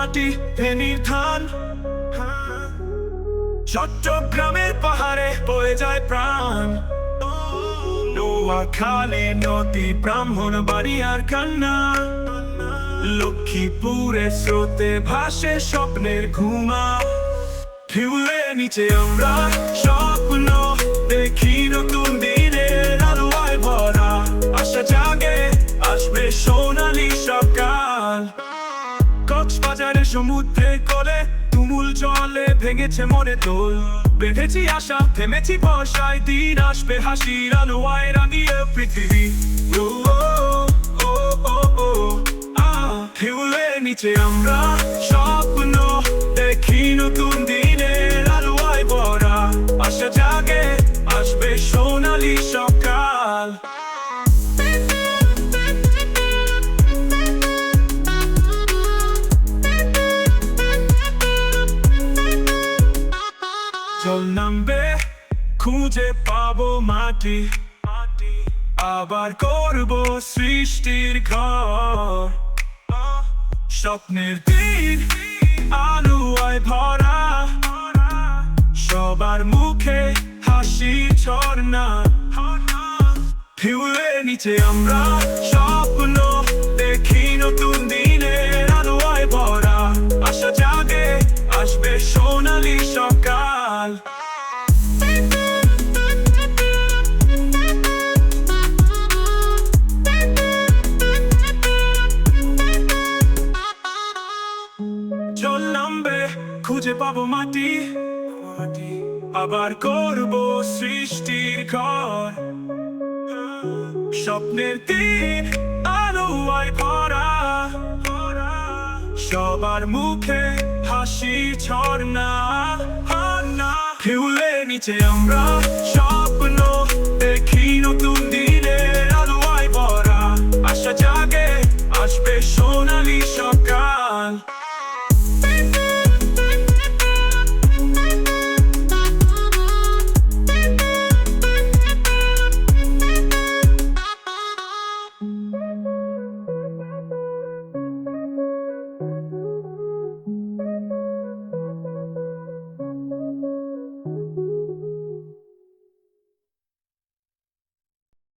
মাটি ফেনীর ধান। চট্টগ্রামের পাহাড়ে বয়ে যায় প্রাণ, নোয়াখালী নদী ব্রাহ্মণবাড়ি আর কান্না। লক্ষ্মীপুরের স্রোতে ভাসে স্বপ্নের ঘুমা। ঢেউয়ের নিচে আমরা স্বপ্ন দেখি নতুন দিনের আলোয় ভরা। আশা জাগে আসবে সোনালি সকাল। কক্সবাজারের সমুদ্রের কোলে তুমুল জলে ভেঙেছে মনে দোল। বেঁধেছি আশা থেমেছি বর্ষায়, দিন আসবে হাসির আলোয় রাঙিয়ে পৃথিবী। ও ও ও ও ঢেউয়ের নিচে আমরা স্বপ্ন দেখি নতুন দিনের আলোয় ভরা। আশা জাগে আসবে সোনালি সকাল। জল নামবে খুঁজে পাবো মাটি, আবার করবো সৃষ্টির ঘর। স্বপ্নের দিন আলোয় ভরা, সবার মুখে হাসি ঝর্ণা। ঢেউয়ের নিচে আমরা স্বপ্ন দেখি নতুন দিনের আলোয় ভরা। আশা জাগে আসবে সোনালি সকাল। জল নামবে খুঁজে পাবো মাটি, আবার করবো সৃষ্টির ঘর। স্বপ্নের দিন আলোয় ভরা, সবার মুখে হাসি ঝর্ণা। ঢেউয়ের নিচে আমরা স্বপ্ন দেখি নতুন দিনের আলোয় ভরা। আশা জাগে আসবে সোনালি সকাল।